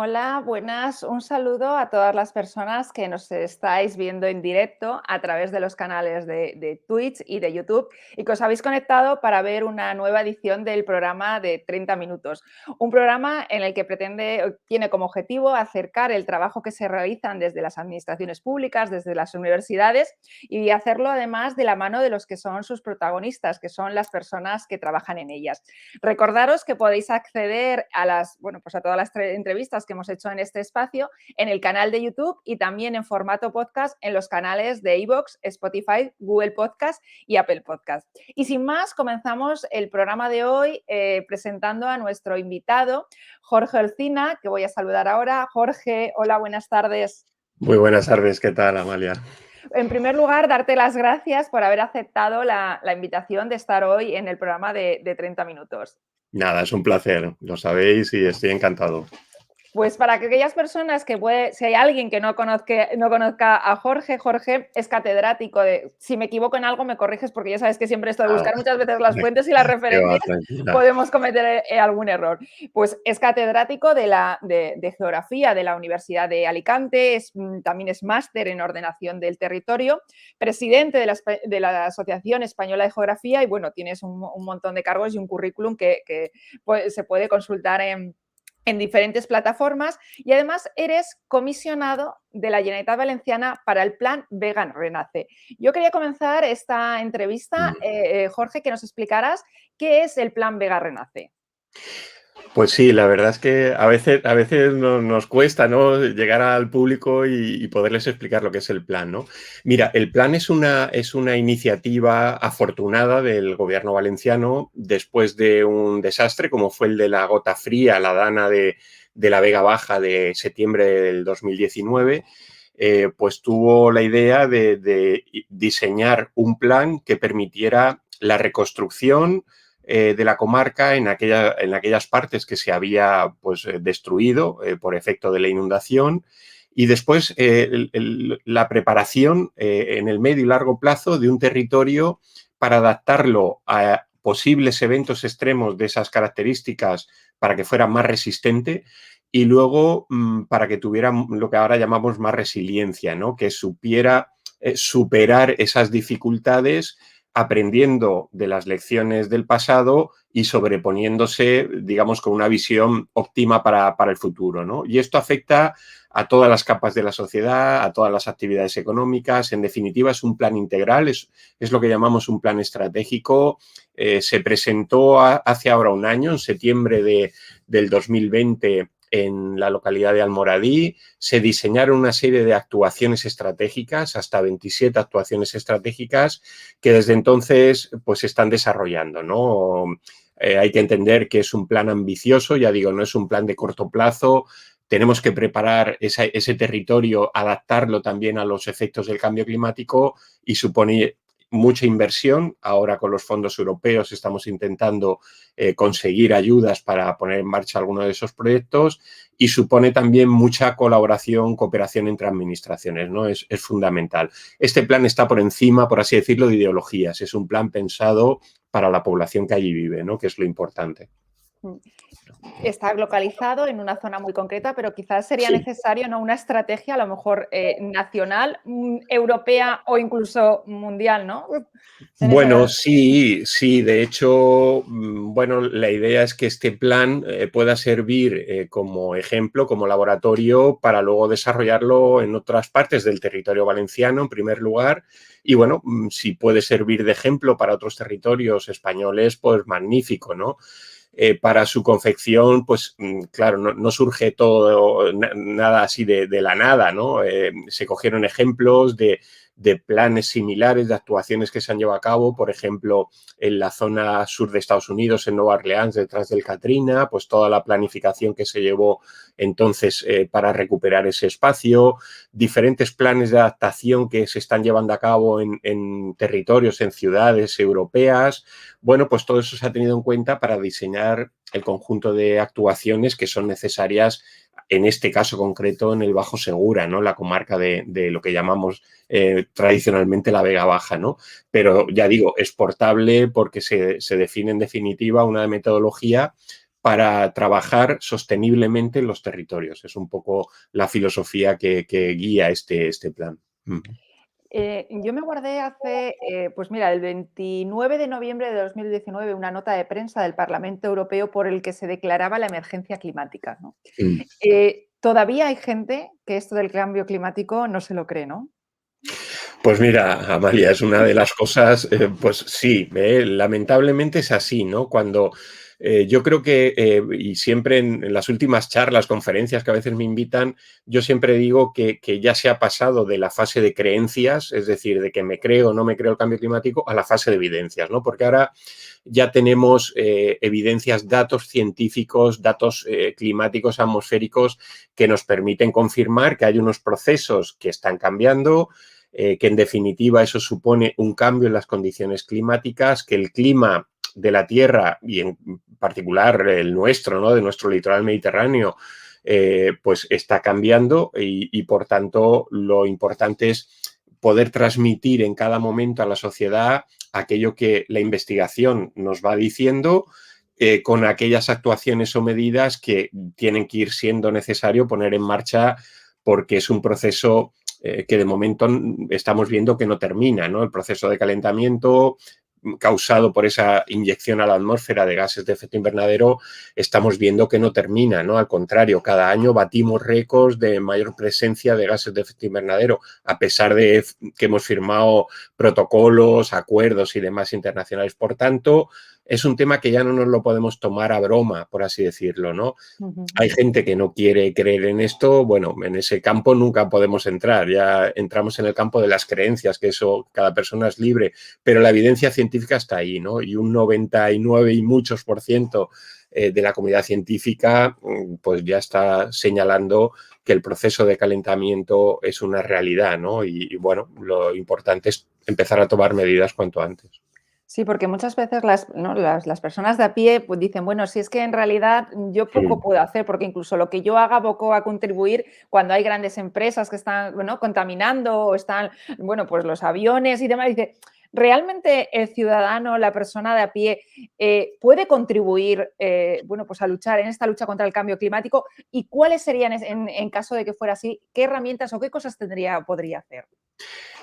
Hola, buenas. Un saludo a todas las personas que nos estáis viendo en directo a través de los canales de Twitch y de YouTube y que os habéis conectado para ver una nueva edición del programa de 30 minutos. Un programa en el que tiene como objetivo acercar el trabajo que se realizan desde las administraciones públicas, desde las universidades y hacerlo además de la mano de los que son sus protagonistas, que son las personas que trabajan en ellas. Recordaros que podéis acceder pues a todas las entrevistas que hemos hecho en este espacio en el canal de YouTube y también en formato podcast en los canales de iVoox, Spotify, Google Podcast y Apple Podcast. Y sin más, comenzamos el programa de hoy presentando a nuestro invitado, Jorge Olcina, que voy a saludar ahora. Jorge, hola, buenas tardes. Muy buenas tardes, ¿qué tal, Amalia? En primer lugar, darte las gracias por haber aceptado la invitación de estar hoy en el programa de 30 minutos. Nada, es un placer, lo sabéis y estoy encantado. Pues para aquellas personas si hay alguien que no conozca a Jorge, Jorge es catedrático de, si me equivoco en algo me corriges porque ya sabes que siempre esto de buscar muchas veces las fuentes y las Que va, referencias tranquila. podemos cometer algún error. Pues es catedrático de Geografía de la Universidad de Alicante, también es máster en Ordenación del Territorio, presidente de la Asociación Española de Geografía y bueno, tienes un montón de cargos y un currículum que se puede consultar en diferentes plataformas y además eres comisionado de la Generalitat Valenciana para el Plan Vegan Renace. Yo quería comenzar esta entrevista, Jorge, que nos explicaras qué es el Plan Vegan Renace. Pues sí, la verdad es que a veces nos cuesta, ¿no?, llegar al público y poderles explicar lo que es el plan, ¿no? Mira, el plan es una iniciativa afortunada del gobierno valenciano después de un desastre como fue el de la gota fría, la dana de la Vega Baja de septiembre del 2019. Pues tuvo la idea de diseñar un plan que permitiera la reconstrucción de la comarca en aquellas partes que se había pues, destruido por efecto de la inundación y después la preparación en el medio y largo plazo de un territorio para adaptarlo a posibles eventos extremos de esas características para que fuera más resistente y luego para que tuviera lo que ahora llamamos más resiliencia, ¿no?, que supiera superar esas dificultades aprendiendo de las lecciones del pasado y sobreponiéndose, digamos, con una visión óptima para el futuro, ¿no? Y esto afecta a todas las capas de la sociedad, a todas las actividades económicas. En definitiva, es un plan integral, es lo que llamamos un plan estratégico. Se presentó hace ahora un año, en septiembre del 2020, en la localidad de Almoradí. Se diseñaron una serie de actuaciones estratégicas, hasta 27 actuaciones estratégicas, que desde entonces pues se están desarrollando, ¿no? Hay que entender que es un plan ambicioso, ya digo, no es un plan de corto plazo. Tenemos que preparar ese territorio, adaptarlo también a los efectos del cambio climático y supone mucha inversión. Ahora con los fondos europeos estamos intentando conseguir ayudas para poner en marcha alguno de esos proyectos y supone también mucha colaboración, cooperación entre administraciones, ¿no? Es fundamental. Este plan está por encima, por así decirlo, de ideologías. Es un plan pensado para la población que allí vive, ¿no?, que es lo importante. Está localizado en una zona muy concreta, pero quizás sería Sí. necesario, ¿no?, una estrategia a lo mejor nacional, europea o incluso mundial, ¿no? En esa... Bueno, sí, sí. De hecho, bueno, la idea es que este plan pueda servir como ejemplo, como laboratorio, para luego desarrollarlo en otras partes del territorio valenciano, en primer lugar. Y bueno, si puede servir de ejemplo para otros territorios españoles, pues magnífico, ¿no? Para su confección, pues claro, no surge todo, nada así de la nada, ¿no? Se cogieron ejemplos de planes similares, de actuaciones que se han llevado a cabo, por ejemplo, en la zona sur de Estados Unidos, en Nueva Orleans, detrás del Katrina, pues toda la planificación que se llevó entonces para recuperar ese espacio, diferentes planes de adaptación que se están llevando a cabo en territorios, en ciudades europeas. Bueno, pues todo eso se ha tenido en cuenta para diseñar el conjunto de actuaciones que son necesarias, en este caso concreto, en el Bajo Segura, ¿no?, la comarca de lo que llamamos tradicionalmente la Vega Baja, ¿no? Pero ya digo, es portable porque se define en definitiva una metodología para trabajar sosteniblemente en los territorios. Es un poco la filosofía que guía este plan. Yo me guardé hace, pues mira, el 29 de noviembre de 2019 una nota de prensa del Parlamento Europeo por el que se declaraba la emergencia climática, ¿no? Mm. Todavía hay gente que esto del cambio climático no se lo cree, ¿no? Pues mira, Amalia, es una de las cosas, pues sí, lamentablemente es así, ¿no? Cuando yo creo que, y siempre en las últimas charlas, conferencias que a veces me invitan, yo siempre digo que ya se ha pasado de la fase de creencias, es decir, de que me creo o no me creo el cambio climático, a la fase de evidencias, ¿no? Porque ahora ya tenemos evidencias, datos científicos, datos climáticos, atmosféricos, que nos permiten confirmar que hay unos procesos que están cambiando, que en definitiva eso supone un cambio en las condiciones climáticas, que el clima de la Tierra y en particular el nuestro, ¿no? De nuestro litoral mediterráneo, pues está cambiando y por tanto lo importante es poder transmitir en cada momento a la sociedad aquello que la investigación nos va diciendo, con aquellas actuaciones o medidas que tienen que ir siendo necesario poner en marcha porque es un proceso que de momento estamos viendo que no termina, ¿no? El proceso de calentamiento causado por esa inyección a la atmósfera de gases de efecto invernadero, estamos viendo que no termina, ¿no? Al contrario, cada año batimos récords de mayor presencia de gases de efecto invernadero, a pesar de que hemos firmado protocolos, acuerdos y demás internacionales. Por tanto, es un tema que ya no nos lo podemos tomar a broma, por así decirlo, ¿no? Hay gente que no quiere creer en esto, bueno, en ese campo nunca podemos entrar, ya entramos en el campo de las creencias, que eso cada persona es libre, pero la evidencia científica está ahí, ¿no? Y un 99 y muchos por ciento de la comunidad científica pues ya está señalando que el proceso de calentamiento es una realidad, ¿no? Y bueno, lo importante es empezar a tomar medidas cuanto antes. Sí, porque muchas veces ¿no? Las personas de a pie pues dicen, bueno, si es que en realidad yo poco puedo hacer, porque incluso lo que yo haga poco va a contribuir cuando hay grandes empresas que están, bueno, contaminando o están, bueno, pues los aviones y demás. Dice, ¿realmente el ciudadano, la persona de a pie, puede contribuir, bueno, pues a luchar en esta lucha contra el cambio climático? ¿Y cuáles serían, en caso de que fuera así, qué herramientas o qué cosas podría hacer?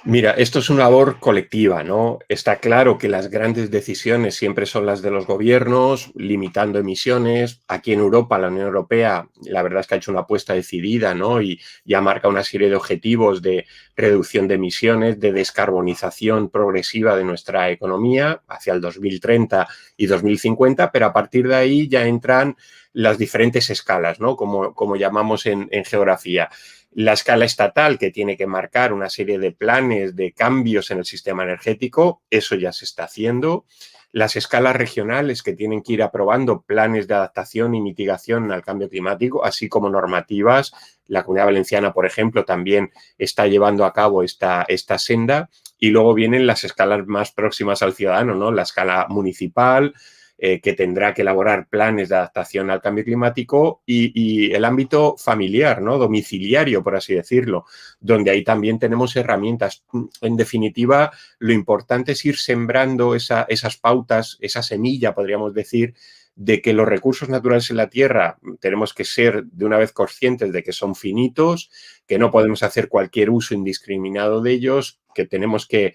Mira, esto es una labor colectiva, ¿no? Está claro que las grandes decisiones siempre son las de los gobiernos, limitando emisiones. Aquí en Europa, la Unión Europea, la verdad es que ha hecho una apuesta decidida, ¿no? Y ya marca una serie de objetivos de reducción de emisiones, de descarbonización progresiva de nuestra economía hacia el 2030 y 2050, pero a partir de ahí ya entran las diferentes escalas, ¿no? Como llamamos en geografía. La escala estatal, que tiene que marcar una serie de planes de cambios en el sistema energético, eso ya se está haciendo. Las escalas regionales, que tienen que ir aprobando planes de adaptación y mitigación al cambio climático, así como normativas. La Comunidad Valenciana, por ejemplo, también está llevando a cabo esta senda. Y luego vienen las escalas más próximas al ciudadano, ¿no? La escala municipal, que tendrá que elaborar planes de adaptación al cambio climático y el ámbito familiar, ¿no? Domiciliario, por así decirlo, donde ahí también tenemos herramientas. En definitiva, lo importante es ir sembrando esas pautas, esa semilla, podríamos decir, de que los recursos naturales en la Tierra tenemos que ser de una vez conscientes de que son finitos, que no podemos hacer cualquier uso indiscriminado de ellos, que tenemos que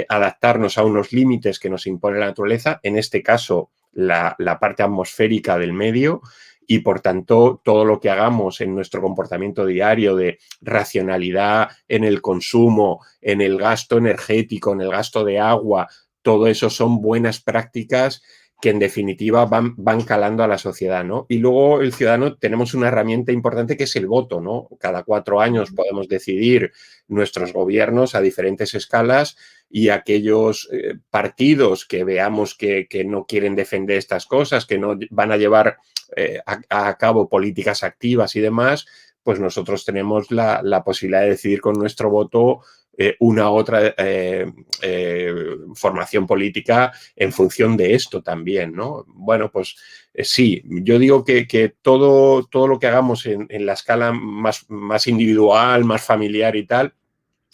adaptarnos a unos límites que nos impone la naturaleza, en este caso la parte atmosférica del medio, y por tanto todo lo que hagamos en nuestro comportamiento diario de racionalidad en el consumo, en el gasto energético, en el gasto de agua, todo eso son buenas prácticas que en definitiva van calando a la sociedad, ¿no? Y luego el ciudadano tenemos una herramienta importante que es el voto, ¿no? Cada 4 años podemos decidir nuestros gobiernos a diferentes escalas y aquellos partidos que veamos que no quieren defender estas cosas, que no van a llevar a cabo políticas activas y demás, pues nosotros tenemos la posibilidad de decidir con nuestro voto una u otra formación política en función de esto también, ¿no? Bueno, pues sí, yo digo que todo lo que hagamos en la escala más individual, más familiar y tal,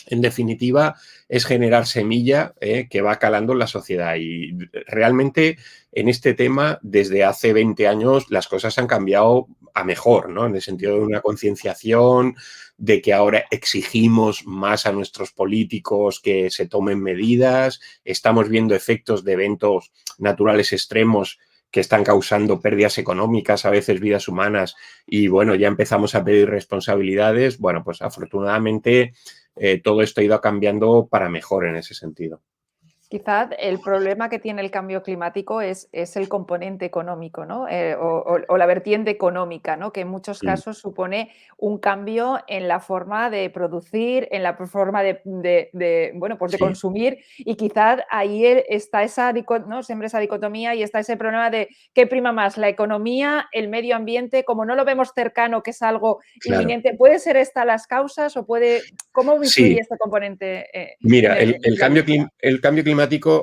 En definitiva, es generar semilla que va calando en la sociedad. Y realmente en este tema, desde hace 20 años, las cosas han cambiado a mejor, ¿no? En el sentido de una concienciación, de que ahora exigimos más a nuestros políticos que se tomen medidas. Estamos viendo efectos de eventos naturales extremos que están causando pérdidas económicas, a veces vidas humanas, y bueno, ya empezamos a pedir responsabilidades. Bueno, pues afortunadamente todo esto ha ido cambiando para mejor en ese sentido. Quizás el problema que tiene el cambio climático es el componente económico, ¿no? O la vertiente económica, ¿no? Que en muchos Mm, casos supone un cambio en la forma de producir, en la forma bueno, pues de sí, consumir, y quizás ahí está esa, ¿no? Siempre esa dicotomía, y está ese problema de qué prima más, la economía, el medio ambiente, como no lo vemos cercano, que es algo claro. inminente. ¿Puede ser esta las causas o cómo influye Sí, este componente mira, en la vida? el cambio climático,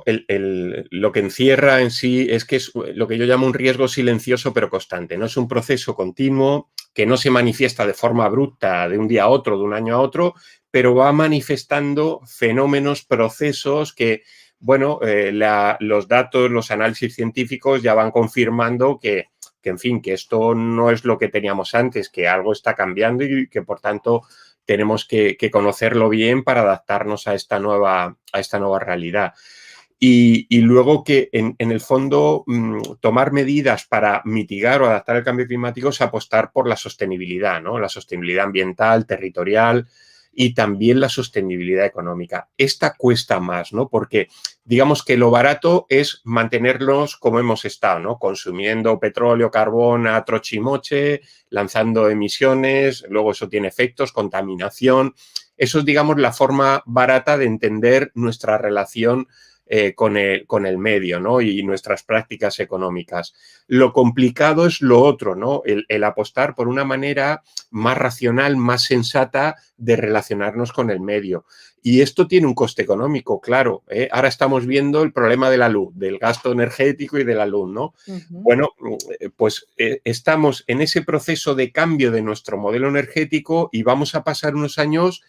lo que encierra en sí es que es lo que yo llamo un riesgo silencioso pero constante, ¿no? Es un proceso continuo que no se manifiesta de forma abrupta de un día a otro, de un año a otro, pero va manifestando fenómenos, procesos que, bueno, los datos, los análisis científicos ya van confirmando en fin, que esto no es lo que teníamos antes, que algo está cambiando y que, por tanto, tenemos que conocerlo bien para adaptarnos a esta nueva realidad. Y luego que en el fondo tomar medidas para mitigar o adaptar el cambio climático es apostar por la sostenibilidad, ¿no? La sostenibilidad ambiental, territorial y también la sostenibilidad económica. Esta cuesta más, ¿no? Porque digamos que lo barato es mantenerlos como hemos estado, ¿no? Consumiendo petróleo, carbón a trochimoche, lanzando emisiones, luego eso tiene efectos, contaminación. Eso es, digamos, la forma barata de entender nuestra relación con el medio, ¿no? Y nuestras prácticas económicas. Lo complicado es lo otro, ¿no? El apostar por una manera más racional, más sensata de relacionarnos con el medio. Y esto tiene un coste económico, claro. Ahora estamos viendo el problema de la luz, del gasto energético y de la luz, ¿no? Ujú. Bueno, pues estamos en ese proceso de cambio de nuestro modelo energético y vamos a pasar unos años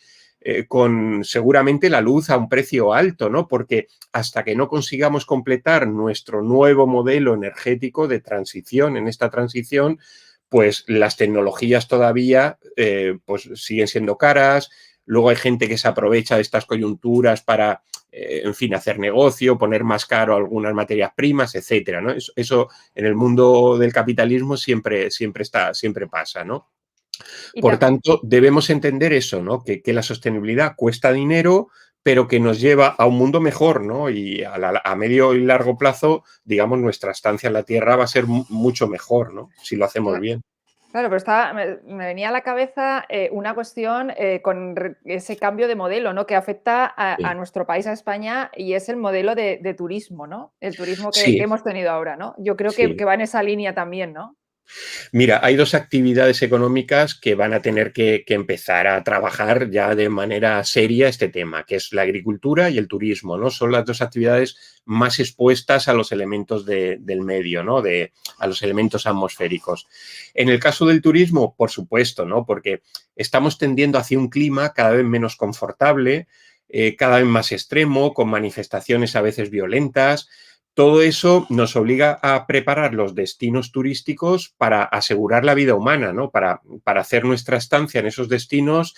con seguramente la luz a un precio alto, ¿no? Porque hasta que no consigamos completar nuestro nuevo modelo energético de transición, en esta transición, pues las tecnologías todavía pues siguen siendo caras. Luego hay gente que se aprovecha de estas coyunturas para, en fin, hacer negocio, poner más caro algunas materias primas, etcétera, ¿no? Eso en el mundo del capitalismo siempre pasa, ¿no? Y Por tanto, debemos entender eso, ¿no? Que la sostenibilidad cuesta dinero, pero que nos lleva a un mundo mejor, ¿no? Y a medio y largo plazo, digamos, nuestra estancia en la Tierra va a ser mucho mejor, ¿no? Si lo hacemos cla bien. claro, pero me venía a la cabeza, una cuestión, con ese cambio de modelo, ¿no? Que afecta a Sí, nuestro país, a España, y es el modelo de turismo, ¿no? El turismo que sí. hemos tenido ahora, ¿no? Yo creo que Sí. va en esa línea también, ¿no? Mira, hay dos actividades económicas que van a tener que empezar a trabajar ya de manera seria este tema, que es la agricultura y el turismo, ¿no? Son las dos actividades más expuestas a los elementos del medio, ¿no? A los elementos atmosféricos. En el caso del turismo, por supuesto, ¿no? Porque estamos tendiendo hacia un clima cada vez menos confortable, cada vez más extremo, con manifestaciones a veces violentas. Todo eso nos obliga a preparar los destinos turísticos para asegurar la vida humana, ¿no? Para hacer nuestra estancia en esos destinos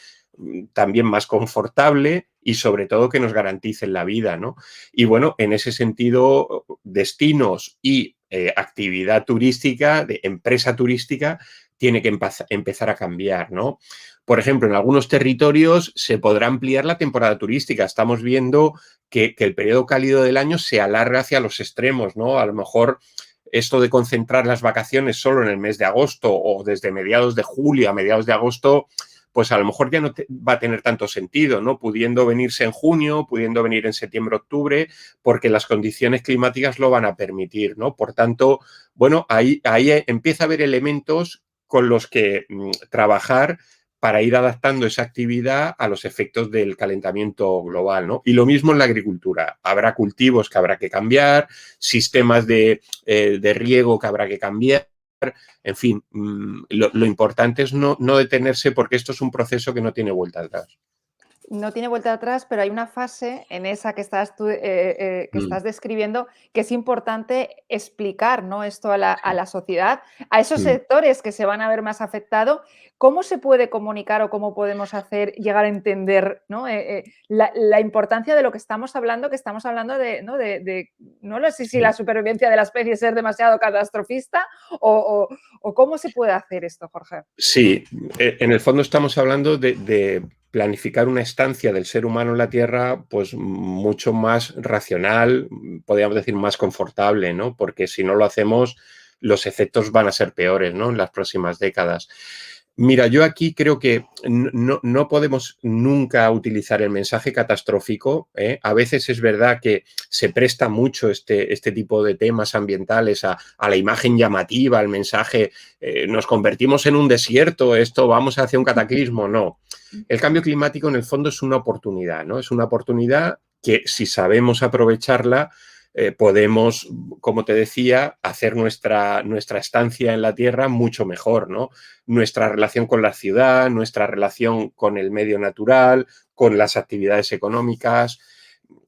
también más confortable y sobre todo que nos garanticen la vida, ¿no? Y bueno, en ese sentido, destinos y actividad turística, de empresa turística, tiene que empezar a cambiar, ¿no? Por ejemplo, en algunos territorios se podrá ampliar la temporada turística. Estamos viendo que el periodo cálido del año se alarga hacia los extremos, ¿no? A lo mejor esto de concentrar las vacaciones solo en el mes de agosto o desde mediados de julio a mediados de agosto, pues a lo mejor ya no va a tener tanto sentido, ¿no? Pudiendo venirse en junio, pudiendo venir en septiembre, octubre, porque las condiciones climáticas lo van a permitir, ¿no? Por tanto, bueno, ahí empieza a haber elementos con los que trabajar para ir adaptando esa actividad a los efectos del calentamiento global, ¿no? Y lo mismo en la agricultura. Habrá cultivos que habrá que cambiar, sistemas de riego que habrá que cambiar. En fin, lo importante es no detenerse porque esto es un proceso que no tiene vuelta atrás. No tiene vuelta atrás, pero hay una fase en esa que estás tú, que Mm, estás describiendo, que es importante explicar, ¿no? Esto a sí, la sociedad, a esos mm, sectores que se van a ver más afectados. ¿Cómo se puede comunicar o cómo podemos hacer llegar a entender, ¿no? La importancia de lo que estamos hablando de, ¿no? No lo sé si la sí. supervivencia de la especie es ser demasiado catastrofista o, o cómo se puede hacer esto, Jorge. Sí, en el fondo estamos hablando de planificar una estancia del ser humano en la Tierra, pues mucho más racional, podríamos decir más confortable, ¿no? Porque si no lo hacemos, los efectos van a ser peores, ¿no? En las próximas décadas. Mira, yo aquí creo que no podemos nunca utilizar el mensaje catastrófico, ¿eh? A veces es verdad que se presta mucho este tipo de temas ambientales a la imagen llamativa, al mensaje nos convertimos en un desierto, esto vamos hacia un cataclismo. No. El cambio climático en el fondo es una oportunidad, ¿no? Es una oportunidad que si sabemos aprovecharla, podemos, como te decía, hacer nuestra estancia en la Tierra mucho mejor, ¿no? Nuestra relación con la ciudad, nuestra relación con el medio natural, con las actividades económicas.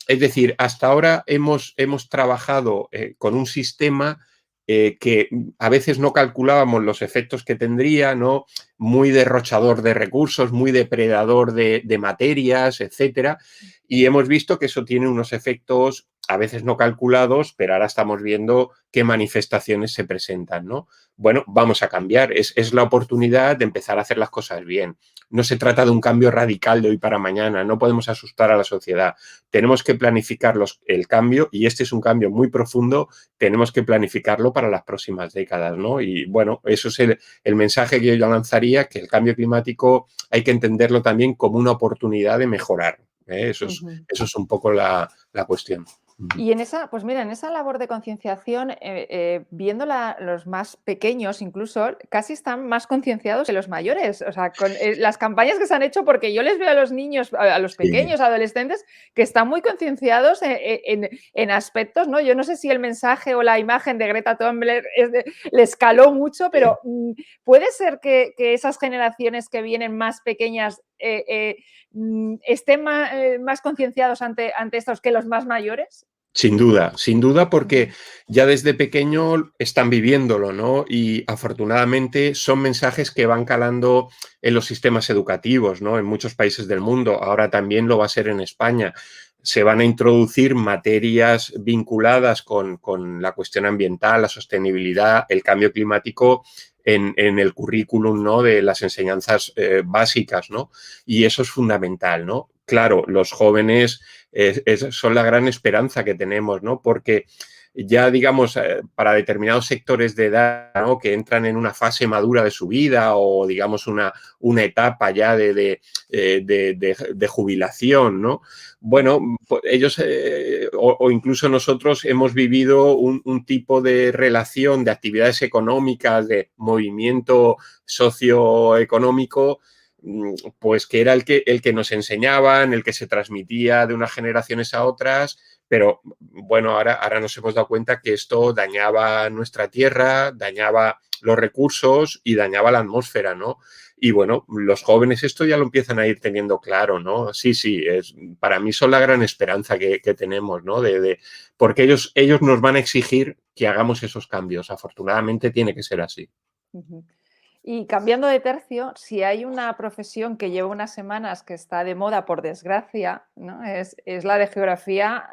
Es decir, hasta ahora hemos trabajado con un sistema que a veces no calculábamos los efectos que tendría, ¿no? Muy derrochador de recursos, muy depredador de materias, etcétera. Y hemos visto que eso tiene unos efectos a veces no calculados, pero ahora estamos viendo qué manifestaciones se presentan, ¿no? Bueno, vamos a cambiar. Es la oportunidad de empezar a hacer las cosas bien. No se trata de un cambio radical de hoy para mañana. No podemos asustar a la sociedad. Tenemos que planificar el cambio y este es un cambio muy profundo. Tenemos que planificarlo para las próximas décadas, ¿no? Y bueno, eso es el mensaje que yo lanzaría, que el cambio climático hay que entenderlo también como una oportunidad de mejorar. Ujú. Eso es un poco la cuestión. Y en esa, pues mira, en esa labor de concienciación, viendo los más pequeños incluso, casi están más concienciados que los mayores. O sea, con las campañas que se han hecho, porque yo les veo a los niños, a los Sí, pequeños, adolescentes, que están muy concienciados en aspectos, ¿no? Yo no sé si el mensaje o la imagen de Greta Thunberg les caló mucho, sí. pero puede ser que esas generaciones que vienen más pequeñas estén más concienciados ante estos que los más mayores. Sin duda, porque Ujú, ya desde pequeño están viviéndolo, ¿no? Y afortunadamente son mensajes que van calando en los sistemas educativos, ¿no? En muchos países del mundo. Ahora también lo va a ser en España. Se van a introducir materias vinculadas con la cuestión ambiental, la sostenibilidad, el cambio climático en el currículum, ¿no? De las enseñanzas básicas, ¿no? Y eso es fundamental, ¿no? Claro, los jóvenes son la gran esperanza que tenemos, ¿no? Porque ya, digamos, para determinados sectores de edad, ¿no? Que entran en una fase madura de su vida o, digamos, una etapa ya de jubilación, ¿no? Bueno, pues ellos o incluso nosotros hemos vivido un tipo de relación de actividades económicas, de movimiento socioeconómico pues que era el que nos enseñaban, el que se transmitía de unas generaciones a otras, pero bueno, ahora nos hemos dado cuenta que esto dañaba nuestra tierra, dañaba los recursos y dañaba la atmósfera, ¿no? Y bueno, los jóvenes esto ya lo empiezan a ir teniendo claro, ¿no? Sí, sí, para mí son la gran esperanza que tenemos, ¿no? Porque ellos nos van a exigir que hagamos esos cambios. Afortunadamente tiene que ser así. ujú. Y cambiando de tercio, si hay una profesión que lleva unas semanas que está de moda, por desgracia, ¿no? Es la de geografía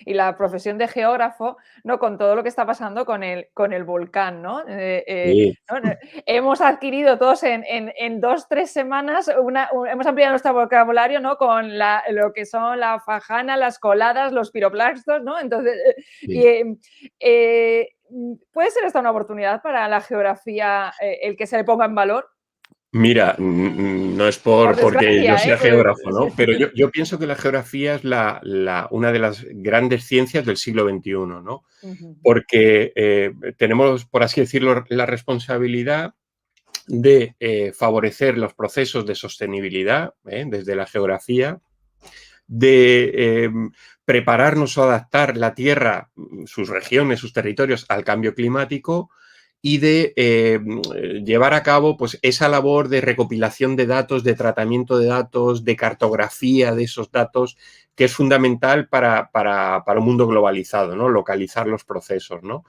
y la profesión de geógrafo, ¿no? Con todo lo que está pasando con el volcán, ¿no? Sí, ¿No? Hemos adquirido todos en 2, 3 semanas, hemos ampliado nuestro vocabulario, ¿no? Con lo que son la fajana, las coladas, los piroplastos, ¿no? Entonces, y, sí. ¿puede ser esta una oportunidad para la geografía, el que se le ponga en valor? Mira, no es Por porque yo desgracia, sea pues, geógrafo, sí. ¿no? Pero yo pienso que la geografía es una de las grandes ciencias del siglo XXI, ¿no? Ujú, Porque tenemos, por así decirlo, la responsabilidad de favorecer los procesos de sostenibilidad desde la geografía, de prepararnos o adaptar la Tierra, sus regiones, sus territorios al cambio climático y de llevar a cabo pues, esa labor de recopilación de datos, de tratamiento de datos, de cartografía de esos datos, que es fundamental para un mundo globalizado, ¿no? Localizar los procesos, ¿no?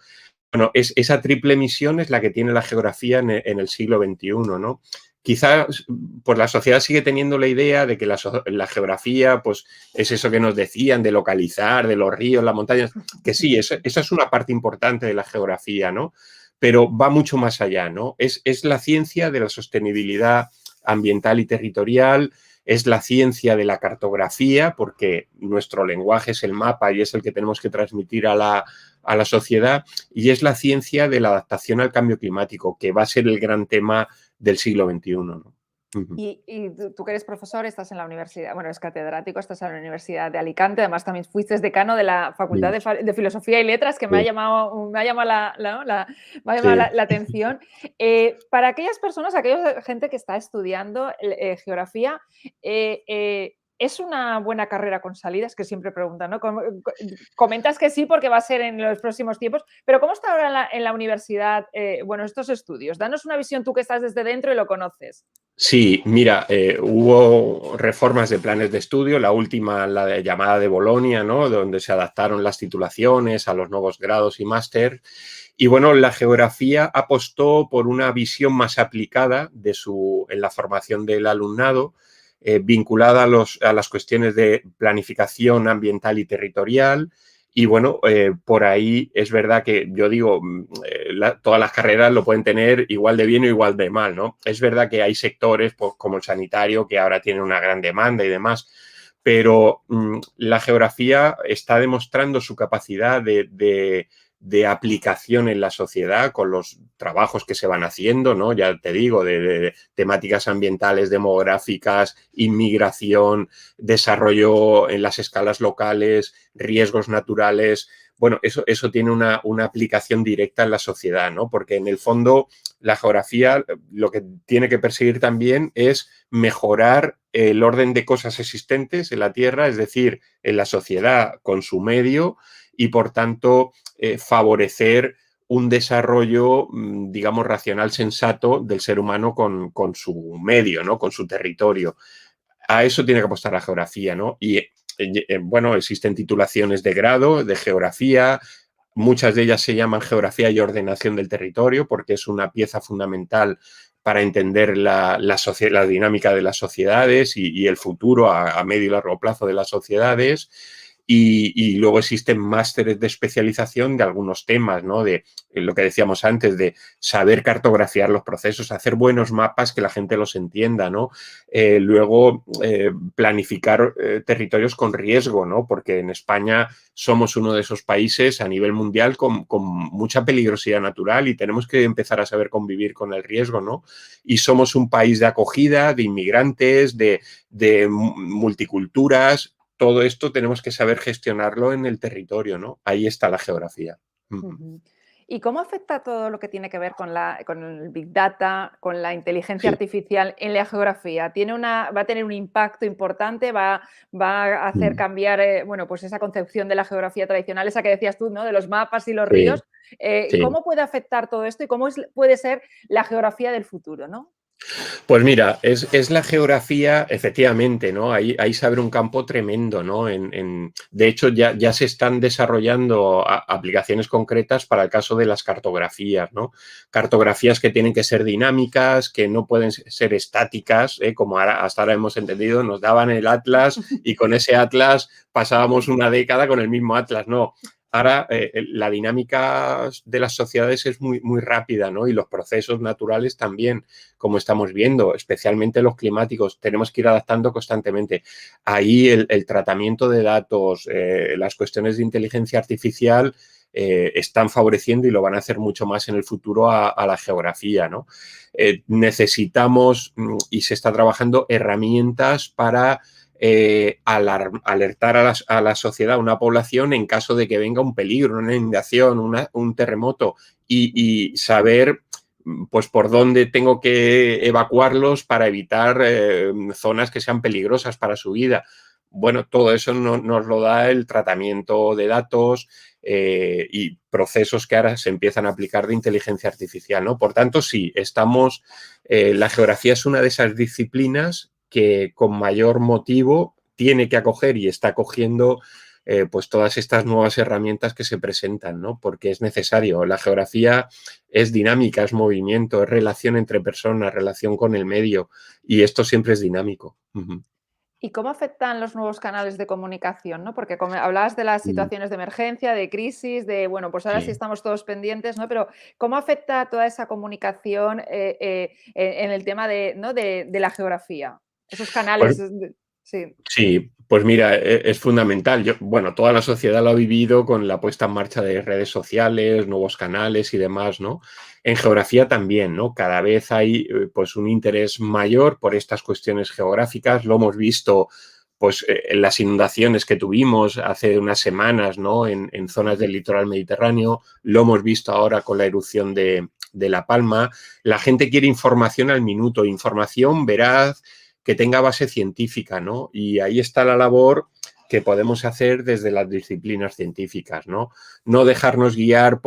Bueno, esa triple misión es la que tiene la geografía en el siglo XXI, ¿no? Quizás pues la sociedad sigue teniendo la idea de que la geografía pues, es eso que nos decían de localizar, de los ríos, las montañas, que sí, esa es una parte importante de la geografía, ¿no? Pero va mucho más allá, ¿no? Es la ciencia de la sostenibilidad ambiental y territorial, es la ciencia de la cartografía, porque nuestro lenguaje es el mapa y es el que tenemos que transmitir a la sociedad, y es la ciencia de la adaptación al cambio climático, que va a ser el gran tema del siglo XXI, ¿no? Ujú. Y tú que eres profesor, estás en la universidad, bueno, eres catedrático, estás en la Universidad de Alicante, además también fuiste decano de la Facultad Sí, de Filosofía y Letras, que sí, me ha llamado me ha llamado sí. la atención. Para aquellas personas, aquella gente que está estudiando geografía, ¿es una buena carrera con salidas? Que siempre preguntan, ¿no? Comentas que sí porque va a ser en los próximos tiempos, pero ¿cómo está ahora en la universidad, bueno, estos estudios? Danos una visión tú que estás desde dentro y lo conoces. Sí, mira, hubo reformas de planes de estudio, la última, llamada de Bolonia, ¿no? Donde se adaptaron las titulaciones a los nuevos grados y máster. Y bueno, la geografía apostó por una visión más aplicada en la formación del alumnado, vinculada a las cuestiones de planificación ambiental y territorial. Y bueno, por ahí es verdad que yo digo, todas las carreras lo pueden tener igual de bien o igual de mal, ¿no? Es verdad que hay sectores pues, como el sanitario que ahora tienen una gran demanda y demás, pero la geografía está demostrando su capacidad de aplicación en la sociedad con los trabajos que se van haciendo, ¿no? Ya te digo, de temáticas ambientales, demográficas, inmigración, desarrollo en las escalas locales, riesgos naturales. Bueno, eso tiene una aplicación directa en la sociedad, ¿no? Porque en el fondo la geografía lo que tiene que perseguir también es mejorar el orden de cosas existentes en la Tierra, es decir, en la sociedad con su medio y, por tanto, favorecer un desarrollo, digamos, racional, sensato del ser humano con su medio, ¿no? Con su territorio. A eso tiene que apostar la geografía, ¿no? Y bueno, existen titulaciones de grado de geografía, muchas de ellas se llaman geografía y ordenación del territorio porque es una pieza fundamental para entender la dinámica de las sociedades y el futuro a medio y largo plazo de las sociedades. Y luego existen másteres de especialización de algunos temas, ¿no? De lo que decíamos antes, de saber cartografiar los procesos, hacer buenos mapas que la gente los entienda, ¿no? Luego, planificar territorios con riesgo, ¿no? Porque en España somos uno de esos países a nivel mundial con mucha peligrosidad natural y tenemos que empezar a saber convivir con el riesgo, ¿no? Y somos un país de acogida, de inmigrantes, de multiculturas. Todo esto tenemos que saber gestionarlo en el territorio, ¿no? Ahí está la geografía. Ujú. ¿Y cómo afecta todo lo que tiene que ver con el Big Data, con la inteligencia Sí. artificial en la geografía? ¿Va a tener un impacto importante? ¿Va a hacer Mm. cambiar, bueno, pues esa concepción de la geografía tradicional, esa que decías tú, ¿no? De los mapas y los Sí, ríos. sí. ¿Cómo puede afectar todo esto y cómo puede ser la geografía del futuro, ¿no? Pues mira, es la geografía, efectivamente, ¿no? Ahí se abre un campo tremendo, ¿no? De hecho, ya se están desarrollando aplicaciones concretas para el caso de las cartografías, ¿no? Cartografías que tienen que ser dinámicas, que no pueden ser estáticas, como hasta ahora hemos entendido, nos daban el atlas y con ese atlas pasábamos una década con el mismo atlas, no. Ahora, la dinámica de las sociedades es muy, muy rápida, ¿no? Y los procesos naturales también, como estamos viendo, especialmente los climáticos, tenemos que ir adaptando constantemente. Ahí el tratamiento de datos, las cuestiones de inteligencia artificial están favoreciendo y lo van a hacer mucho más en el futuro a la geografía, ¿no? Necesitamos, y se está trabajando, herramientas para alertar a la sociedad, a una población, en caso de que venga un peligro, una inundación, un terremoto, y saber pues por dónde tengo que evacuarlos para evitar zonas que sean peligrosas para su vida. bueno, todo eso nos lo da el tratamiento de datos y procesos que ahora se empiezan a aplicar de inteligencia artificial, ¿no? Por tanto, sí, la geografía es una de esas disciplinas que con mayor motivo tiene que acoger y está acogiendo pues todas estas nuevas herramientas que se presentan, ¿no? Porque es necesario. La geografía es dinámica, es movimiento, es relación entre personas, relación con el medio, y esto siempre es dinámico. ¿Y cómo afectan los nuevos canales de comunicación, no? Porque como hablabas de las Mm, situaciones de emergencia, de crisis, de, bueno, pues ahora sí sí. estamos todos pendientes, ¿no? Pero ¿cómo afecta toda esa comunicación en el tema de, ¿no? de la geografía? Esos Pues canales, sí. sí, pues mira, es fundamental. Bueno, toda la sociedad lo ha vivido con la puesta en marcha de redes sociales, nuevos canales y demás, ¿no? En geografía también, ¿no? Cada vez hay pues un interés mayor por estas cuestiones geográficas. Lo hemos visto pues en las inundaciones que tuvimos hace unas semanas, ¿no? En zonas del litoral mediterráneo. Lo hemos visto ahora con la erupción de La Palma. La gente quiere información al minuto, información veraz, que tenga base científica, ¿no? Y ahí está la labor que podemos hacer desde las disciplinas científicas, ¿no? No dejarnos guiar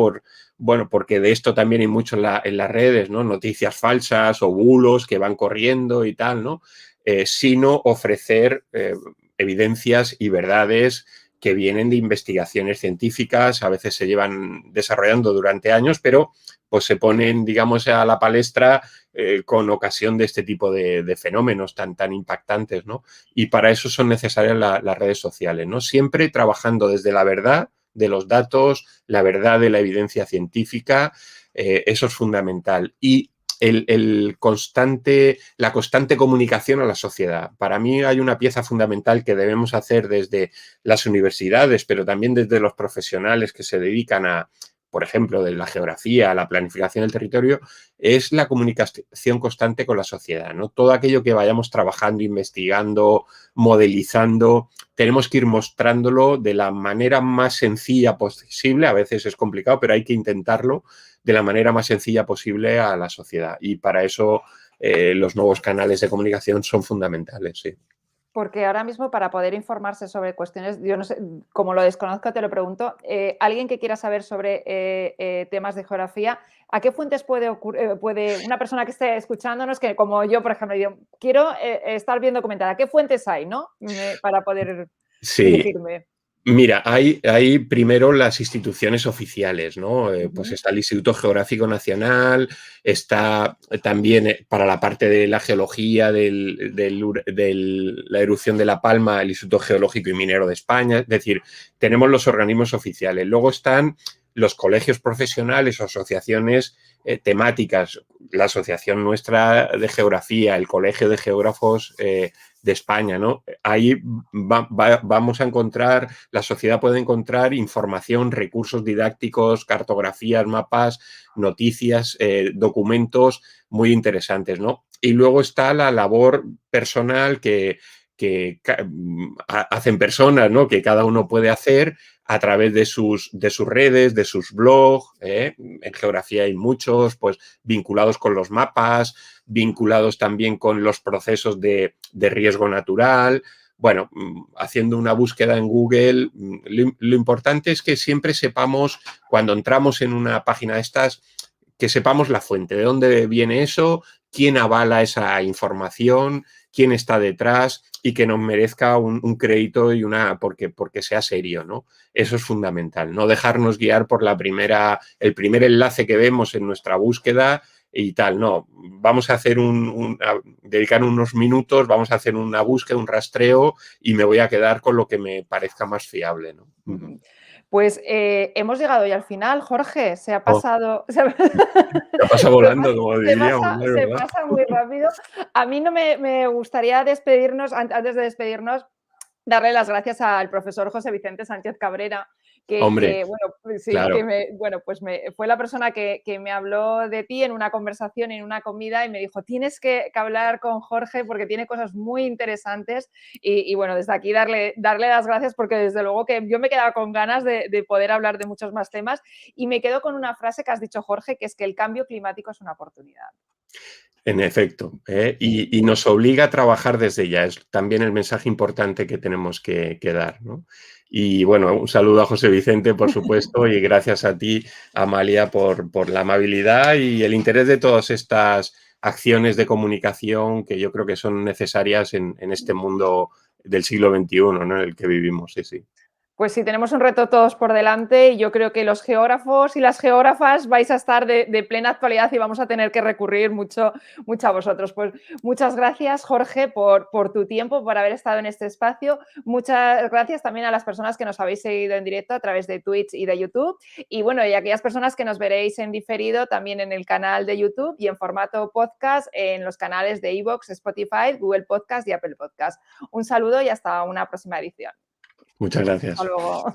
bueno, porque de esto también hay mucho en las redes, ¿no? Noticias falsas o bulos que van corriendo y tal, ¿no? Sino ofrecer evidencias y verdades que vienen de investigaciones científicas, a veces se llevan desarrollando durante años, pero pues se ponen, digamos, a la palestra con ocasión de este tipo de fenómenos tan impactantes, ¿no? Y para eso son necesarias las redes sociales, ¿no? Siempre trabajando desde la verdad de los datos, la verdad de la evidencia científica, eso es fundamental. Y la constante comunicación a la sociedad. Para mí hay una pieza fundamental que debemos hacer desde las universidades, pero también desde los profesionales que se dedican por ejemplo, de la geografía, a la planificación del territorio, es la comunicación constante con la sociedad, ¿no? Todo aquello que vayamos trabajando, investigando, modelizando, tenemos que ir mostrándolo de la manera más sencilla posible. A veces es complicado, pero hay que intentarlo de la manera más sencilla posible a la sociedad. Y para eso los nuevos canales de comunicación son fundamentales, sí. Porque ahora mismo para poder informarse sobre cuestiones, yo no sé, como lo desconozco, te lo pregunto, alguien que quiera saber sobre temas de geografía, ¿a qué fuentes puede una persona que esté escuchándonos, que como yo, por ejemplo, yo quiero estar bien documentada, ¿qué fuentes hay, no? Para poder Sí, dirigirme. mira, hay primero las instituciones oficiales, ¿no? Pues Ujú. está el Instituto Geográfico Nacional, está también para la parte de la geología, la erupción de La Palma, el Instituto Geológico y Minero de España. Es decir, tenemos los organismos oficiales. Luego están los colegios profesionales o asociaciones temáticas, la Asociación Nuestra de Geografía, el Colegio de Geógrafos de España, ¿no? Ahí vamos a encontrar, la sociedad puede encontrar información, recursos didácticos, cartografías, mapas, noticias, documentos muy interesantes, ¿no? Y luego está la labor personal que hacen personas, ¿no? Que cada uno puede hacer a través de sus redes, de sus blogs. En geografía hay muchos, pues vinculados con los mapas, vinculados también con los procesos de riesgo natural. Bueno, haciendo una búsqueda en Google, lo importante es que siempre sepamos, cuando entramos en una página de estas, que sepamos la fuente, de dónde viene eso, quién avala esa información, quién está detrás y que nos merezca un crédito y porque sea serio, ¿no? Eso es fundamental, no dejarnos guiar por el primer enlace que vemos en nuestra búsqueda y tal, no, vamos a hacer dedicar unos minutos, vamos a hacer una búsqueda, un rastreo y me voy a quedar con lo que me parezca más fiable, ¿no? Ujú. Pues hemos llegado ya al final, Jorge, se ha Oh, pasado, te pasa volando, como diríamos, ¿no? se ¿Verdad? pasa muy rápido. A mí no me gustaría despedirnos, antes de despedirnos, darle las gracias al profesor José Vicente Sánchez Cabrera, Hombre, bueno, pues sí, claro. bueno, pues fue la persona que me habló de ti en una conversación, en una comida, y me dijo, tienes que hablar con Jorge porque tiene cosas muy interesantes. Y bueno, desde aquí darle las gracias porque desde luego que yo me he quedado con ganas de poder hablar de muchos más temas y me quedo con una frase que has dicho, Jorge, que es que el cambio climático es una oportunidad. En efecto, y nos obliga a trabajar desde ya. Es también el mensaje importante que tenemos que dar, ¿no? Y bueno, un saludo a José Vicente, por supuesto, y gracias a ti, Amalia, por la amabilidad y el interés de todas estas acciones de comunicación que yo creo que son necesarias en este mundo del siglo XXI, ¿no? En el que vivimos, sí, sí. Pues sí, tenemos un reto todos por delante y yo creo que los geógrafos y las geógrafas vais a estar de plena actualidad y vamos a tener que recurrir mucho a vosotros. Pues muchas gracias, Jorge, por tu tiempo, por haber estado en este espacio. Muchas gracias también a las personas que nos habéis seguido en directo a través de Twitch y de YouTube. Y bueno, y a aquellas personas que nos veréis en diferido también en el canal de YouTube y en formato podcast en los canales de iVoox, Spotify, Google Podcast y Apple Podcast. Un saludo y hasta una próxima edición. Muchas Hasta gracias. luego.